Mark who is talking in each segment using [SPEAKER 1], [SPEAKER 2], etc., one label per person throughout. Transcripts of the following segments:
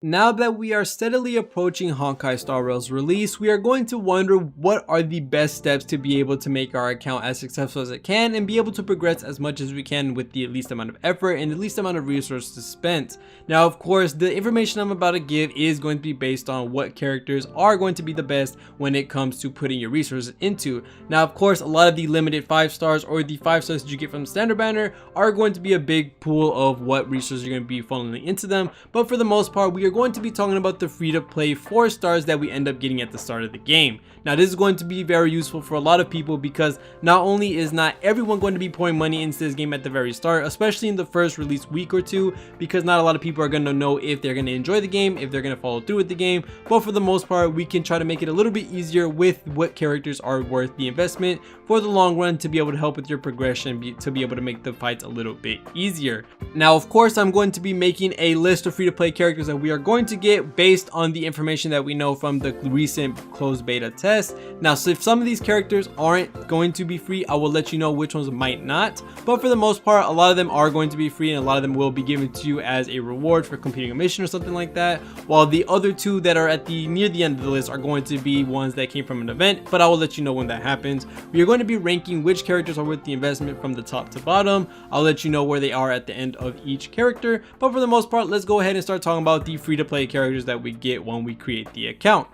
[SPEAKER 1] Now that we are steadily approaching Honkai Star Rail's release, we are going to wonder what are the best steps to be able to make our account as successful as it can and be able to progress as much as we can with the least amount of effort and the least amount of resources spent. Now, of course, the information I'm about to give is going to be based on what characters are going to be the best when it comes to putting your resources into. Now, of course, a lot of the limited 5 stars or the 5 stars that you get from the standard banner are going to be a big pool of what resources you're going to be funneling into them, but for the most part, we are going to be talking about the free-to-play 4 stars that we end up getting at the start of the game. Now, this is going to be very useful for a lot of people because not only is not everyone going to be pouring money into this game at the very start, especially in the first release week or two, because not a lot of people are going to know if they're going to enjoy the game, if they're going to follow through with the game, but for the most part, we can try to make it a little bit easier with what characters are worth the investment for the long run to be able to help with your progression, to be able to make the fights a little bit easier. Now, of course, I'm going to be making a list of free-to-play characters that we are going to get based on the information that we know from the recent closed beta test. Now, so if some of these characters aren't going to be free, I will let you know which ones might not, but for the most part, a lot of them are going to be free and a lot of them will be given to you as a reward for completing a mission or something like that, while the other two that are at near the end of the list are going to be ones that came from an event, but I will let you know when that happens. We are going to be ranking which characters are worth the investment from the top to bottom. I'll let you know where they are at the end of each character, but for the most part, let's go ahead and start talking about the free-to-play characters that we get when we create the account.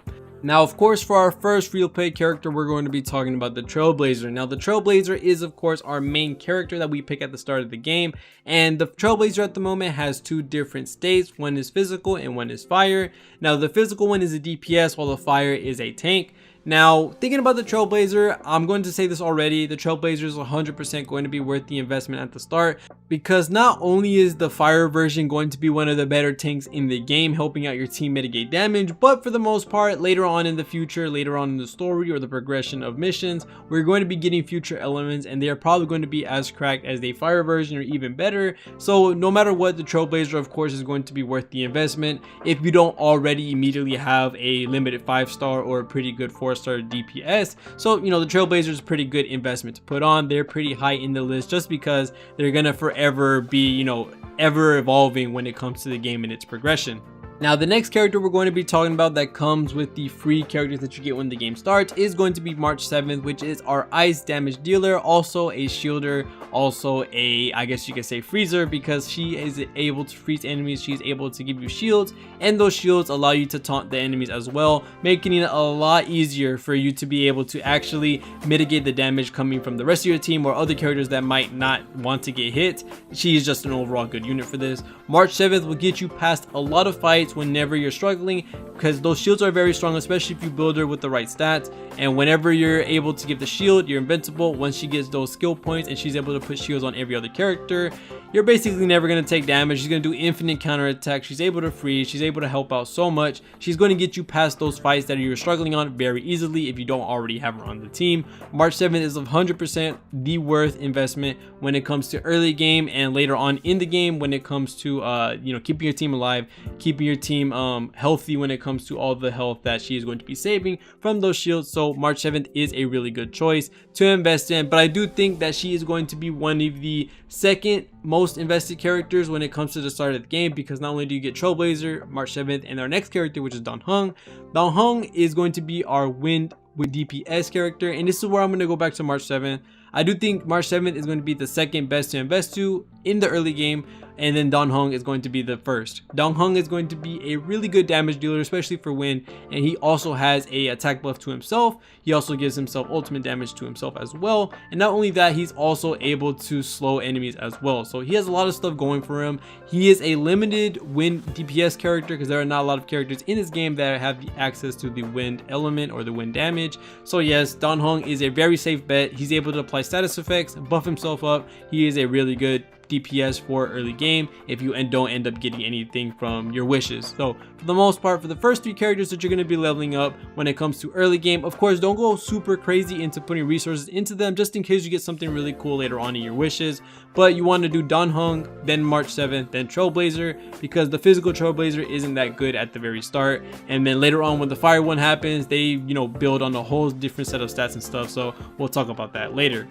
[SPEAKER 1] Now, of course, for our first free-to-play character, we're going to be talking about the Trailblazer. Now, the Trailblazer is, of course, our main character that we pick at the start of the game, and the Trailblazer at the moment has 2 different states. One is physical and one is fire. Now, the physical one is a DPS while the fire is a tank. Now, thinking about the Trailblazer, I'm going to say this already, the Trailblazer is 100% going to be worth the investment at the start, because not only is the fire version going to be one of the better tanks in the game, helping out your team mitigate damage, but for the most part, later on in the future, later on in the story or the progression of missions, we're going to be getting future elements and they are probably going to be as cracked as the fire version or even better. So no matter what, the Trailblazer, of course, is going to be worth the investment if you don't already immediately have a limited 5-star or a pretty good 4-star DPS. So, you know, the Trailblazer is a pretty good investment to put on. They're pretty high in the list just because they're gonna forever be, you know, ever evolving when it comes to the game and its progression. Now, the next character we're going to be talking about that comes with the free characters that you get when the game starts is going to be March 7th, which is our ice damage dealer, also a shielder, also a, I guess you could say, freezer, because she is able to freeze enemies. She's able to give you shields, and those shields allow you to taunt the enemies as well, making it a lot easier for you to be able to actually mitigate the damage coming from the rest of your team or other characters that might not want to get hit. She is just an overall good unit for this. March 7th will get you past a lot of fights whenever you're struggling, because those shields are very strong, especially if you build her with the right stats. And whenever you're able to give the shield, you're invincible. Once she gets those skill points and she's able to put shields on every other character, you're basically never going to take damage. She's going to do infinite counter attack. She's able to freeze. She's able to help out so much. She's going to get you past those fights that you're struggling on very easily if you don't already have her on the team. March 7th is 100% the worth investment when it comes to early game and later on in the game when it comes to you know, keeping your team alive, keeping your team healthy when it comes to all the health that she is going to be saving from those shields. So March 7th is a really good choice to invest in, but I do think that she is going to be one of the second most invested characters when it comes to the start of the game, because not only do you get Trailblazer, March 7th, and our next character, which is Dan Heng. Dan Heng is going to be our wind with DPS character, and this is where I'm going to go back to March 7th. I do think March 7th is going to be the second best to invest to in the early game, and then Dan Heng is going to be the first. Dan Heng is going to be a really good damage dealer, especially for wind, and he also has a attack buff to himself. He also gives himself ultimate damage to himself as well, and not only that, he's also able to slow enemies as well. So he has a lot of stuff going for him. He is a limited wind DPS character because there are not a lot of characters in this game that have the access to the wind element or the wind damage. So yes, Dan Heng is a very safe bet. He's able to apply status effects, buff himself up. He is a really good DPS for early game if you don't end up getting anything from your wishes. So for the most part, for the first 3 characters that you're going to be leveling up when it comes to early game, of course, don't go super crazy into putting resources into them just in case you get something really cool later on in your wishes. But you want to do Dan Heng, then March 7th, then Trailblazer, because the physical Trailblazer isn't that good at the very start, and then later on when the fire one happens, they, you know, build on a whole different set of stats and stuff. So we'll talk about that later.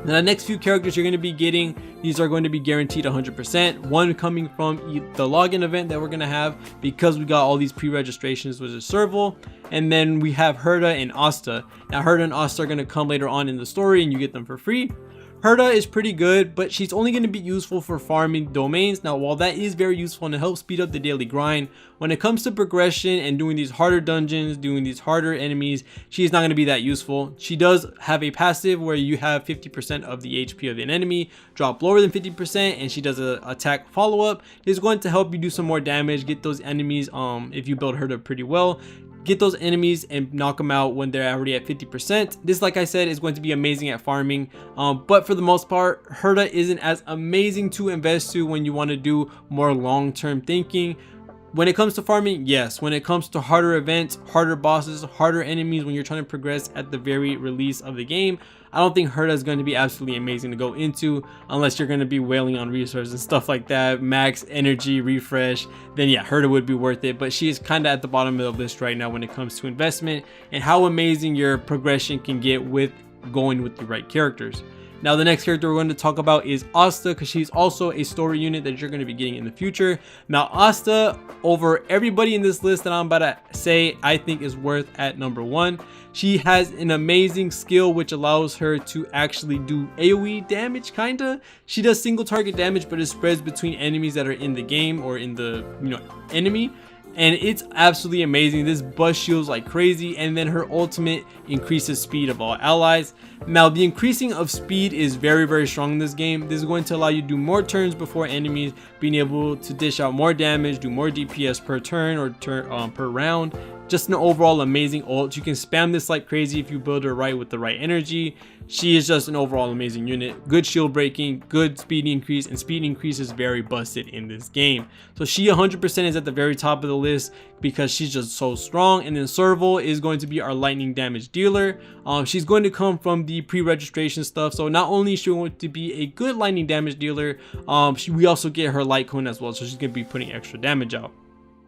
[SPEAKER 1] Now the next few characters you're going to be getting, these are going to be guaranteed 100%. One coming from the login event that we're going to have because we got all these pre-registrations, which is Serval. And then we have Herta and Asta. Now Herta and Asta are going to come later on in the story and you get them for free. Herta is pretty good, but she's only going to be useful for farming domains. Now, while that is very useful and it helps speed up the daily grind, when it comes to progression and doing these harder dungeons, doing these harder enemies, she's not going to be that useful. She does have a passive where you have 50% of the HP of an enemy drop lower than 50%, and she does a attack follow-up. It's going to help you do some more damage, get those enemies, if you build Herta pretty well, get those enemies and knock them out when they're already at 50%. This, like I said, is going to be amazing at farming, but for the most part, Herta isn't as amazing to invest to when you want to do more long-term thinking. When it comes to farming, yes. When it comes to harder events, harder bosses, harder enemies, when you're trying to progress at the very release of the game, I don't think Herta is going to be absolutely amazing to go into unless you're going to be wailing on resources and stuff like that, max energy, refresh. Then yeah, Herta would be worth it, but she is kind of at the bottom of the list right now when it comes to investment and how amazing your progression can get with going with the right characters. Now the next character we're going to talk about is Asta, because she's also a story unit that you're going to be getting in the future. Now Asta, over everybody in this list that I'm about to say, I think is worth at number 1. She has an amazing skill which allows her to actually do AoE damage, kinda. She does single target damage, but it spreads between enemies that are in the game or in the enemy. And it's absolutely amazing. This bust shields like crazy, and then her ultimate increases speed of all allies. Now the increasing of speed is very strong in this game. This is going to allow you to do more turns before enemies, being able to dish out more damage, do more DPS per turn or per round. Just an overall amazing ult. You can spam this like crazy if you build her right with the right energy. She is just an overall amazing unit. Good shield breaking, good speed increase, and speed increase is very busted in this game. So she 100% is at the very top of the list because she's just so strong. And then Serval is going to be our lightning damage dealer. She's going to come from the pre-registration stuff. So not only is she going to be a good lightning damage dealer, we also get her light cone as well. So she's going to be putting extra damage out.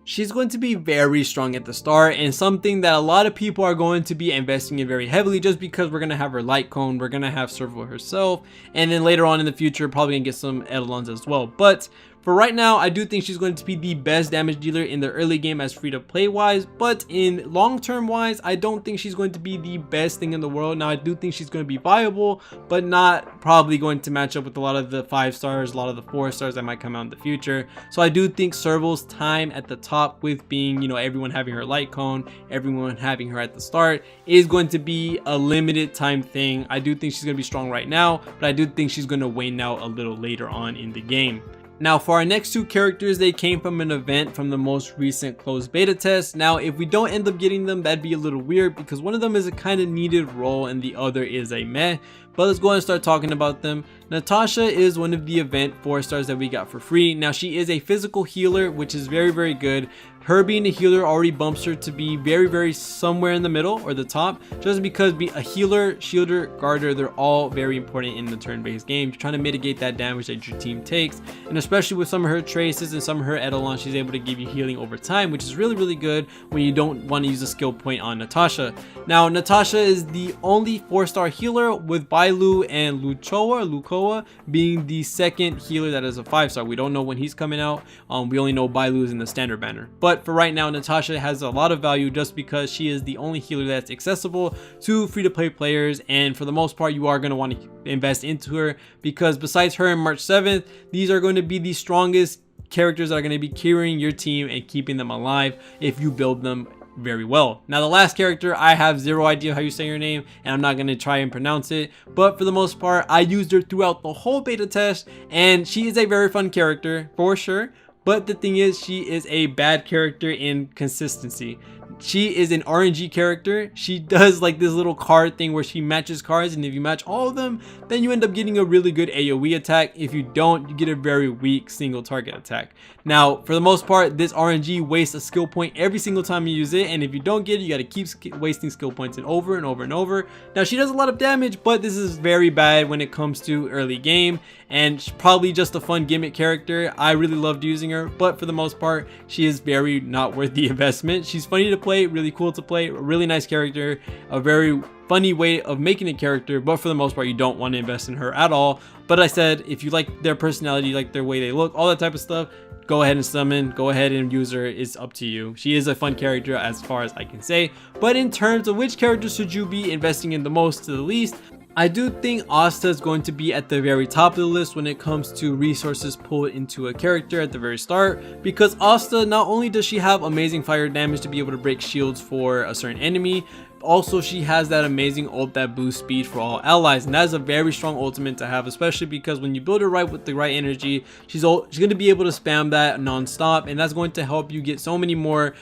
[SPEAKER 1] She's going to be very strong at the start and something that a lot of people are going to be investing in very heavily just because we're going to have her light cone, we're going to have Serval herself, and then later on in the future probably going to get some eidolons as well. But for right now, I do think she's going to be the best damage dealer in the early game as free to play wise, but in long term wise, I don't think she's going to be the best thing in the world. Now I do think she's going to be viable, but not probably going to match up with a lot of the 5 stars, a lot of the 4 stars that might come out in the future. So I do think Serval's time at the top with being, everyone having her light cone, everyone having her at the start, is going to be a limited time thing. I do think she's going to be strong right now, but I do think she's going to wane out a little later on in the game. Now for our next 2 characters, they came from an event from the most recent closed beta test. Now if we don't end up getting them, that'd be a little weird because one of them is a kind of needed role and the other is a meh. But let's go ahead and start talking about them. Natasha is one of the event 4 stars that we got for free. Now she is a physical healer, which is very good. Her being a healer already bumps her to be very somewhere in the middle or the top, just because being a healer, shielder, guarder, they're all very important in the turn-based game. You're trying to mitigate that damage that your team takes, and especially with some of her traces and some of her eidolons, she's able to give you healing over time, which is really good when you don't want to use a skill point on Natasha. Now Natasha is the only 4-star healer, with Bailu and Lukoa being the second healer that is a 5-star. We don't know when he's coming out. We only know Bailu is in the standard banner, but for right now, Natasha has a lot of value just because she is the only healer that's accessible to free-to-play players, and for the most part, you are going to want to invest into her because besides her and March 7th, these are going to be the strongest characters that are going to be carrying your team and keeping them alive if you build them very well. Now the last character, I have zero idea how you say her name and I'm not going to try and pronounce it, but for the most part, I used her throughout the whole beta test and she is a very fun character for sure. But the thing is, she is a bad character in consistency. She is an RNG character. She does like this little card thing where she matches cards, and if you match all of them, then you end up getting a really good AoE attack. If you don't, you get a very weak single target attack. Now, for the most part, this RNG wastes a skill point every single time you use it, and if you don't get it, you got to keep wasting skill points and over and over. Now, she does a lot of damage, but this is very bad when it comes to early game, and she's probably just a fun gimmick character. I really loved using her, but for the most part, she is very not worth the investment. She's funny to play play, really cool to play, a really nice character, a very funny way of making a character, but for the most part you don't want to invest in her at all. But I said, if you like their personality, you like their way they look, all that type of stuff, go ahead and summon, go ahead and use her. It's up to you. She is a fun character as far as I can say. But in terms of which characters should you be investing in the most to the least, I do think Asta is going to be at the very top of the list when it comes to resources pulled into a character at the very start, because Asta, not only does she have amazing fire damage to be able to break shields for a certain enemy, also she has that amazing ult that boosts speed for all allies, and that is a very strong ultimate to have, especially because when you build her right with the right energy, she's going to be able to spam that non-stop, and that's going to help you get so many more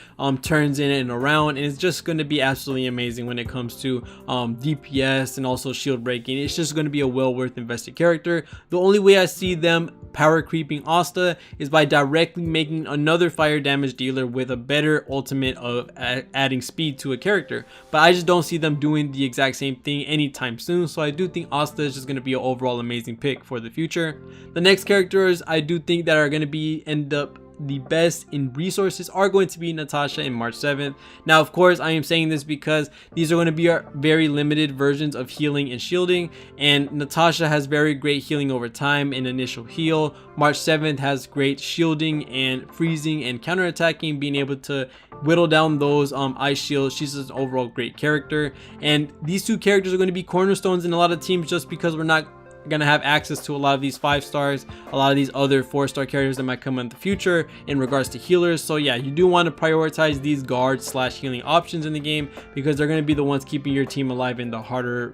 [SPEAKER 1] turns in and around, and it's just going to be absolutely amazing when it comes to DPS and also shield breaking. It's just going to be a well worth invested character. The only way I see them power creeping Asta is by directly making another fire damage dealer with a better ultimate of adding speed to a character, but I just don't see them doing the exact same thing anytime soon. So I do think Asta is just going to be an overall amazing pick for the future. The next characters I do think that are going to end up the best in resources are going to be Natasha and March 7th. Now, of course, I am saying this because these are going to be our very limited versions of healing and shielding, and Natasha has very great healing over time and initial heal. March 7th has great shielding and freezing and counterattacking, being able to whittle down those ice shields. She's just an overall great character, and these two characters are going to be cornerstones in a lot of teams just because we're not gonna have access to a lot of these 5 stars, a lot of these other 4-star characters that might come in the future in regards to healers. So yeah, you do want to prioritize these guard / healing options in the game, because they're going to be the ones keeping your team alive in the harder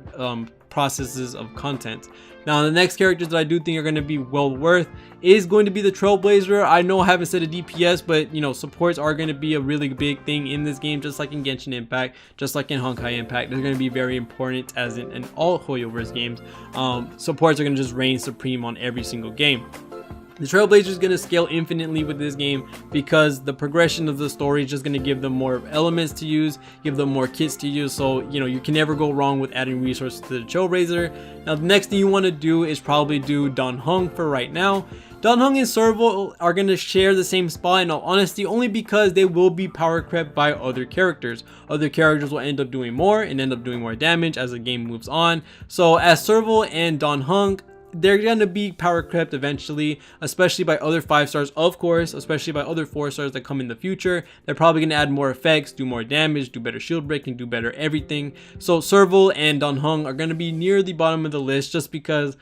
[SPEAKER 1] processes of content. Now, the next characters that I do think are going to be well worth is going to be the Trailblazer. I know I haven't said a DPS, but you know, supports are going to be a really big thing in this game, just like in Genshin Impact, just like in Honkai Impact. They're going to be very important, as in all Hoyoverse games. Supports are going to just reign supreme on every single game. The Trailblazer is going to scale infinitely with this game because the progression of the story is just going to give them more elements to use, give them more kits to use. So, you know, you can never go wrong with adding resources to the Trailblazer. Now, the next thing you want to do is probably do Dan Heng for right now. Dan Heng and Serval are going to share the same spot, in all honesty, only because they will be power crept by other characters. Other characters will end up doing more and end up doing more damage as the game moves on. So as Serval and Dan Heng, they're going to be power crept eventually, especially by other 5 stars, of course, especially by other 4 stars that come in the future. They're probably going to add more effects, do more damage, do better shield breaking, do better everything. So Serval and Dan Heng are going to be near the bottom of the list just because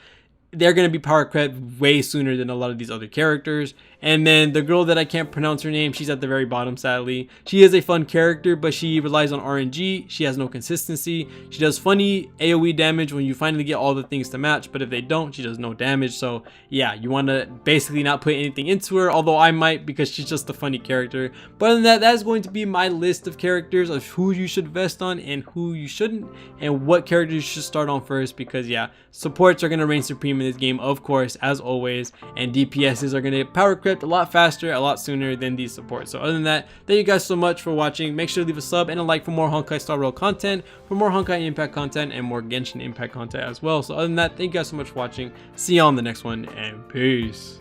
[SPEAKER 1] they're going to be power crept way sooner than a lot of these other characters. And then the girl that I can't pronounce her name, she's at the very bottom, sadly. She is a fun character, but she relies on RNG. She has no consistency. She does funny AoE damage when you finally get all the things to match, but if they don't, she does no damage. So yeah, you want to basically not put anything into her, although I might, because she's just a funny character. But other than that, that is going to be my list of characters of who you should invest on and who you shouldn't, and what characters you should start on first, because yeah, supports are going to reign supreme in this game, of course, as always, and DPSs are going to power crept a lot faster, a lot sooner than these supports. So other than that, thank you guys so much for watching. Make sure to leave a sub and a like for more Honkai Star Rail content, for more Honkai Impact content, and more Genshin Impact content as well. So other than that, thank you guys so much for watching. See you on the next one, and peace.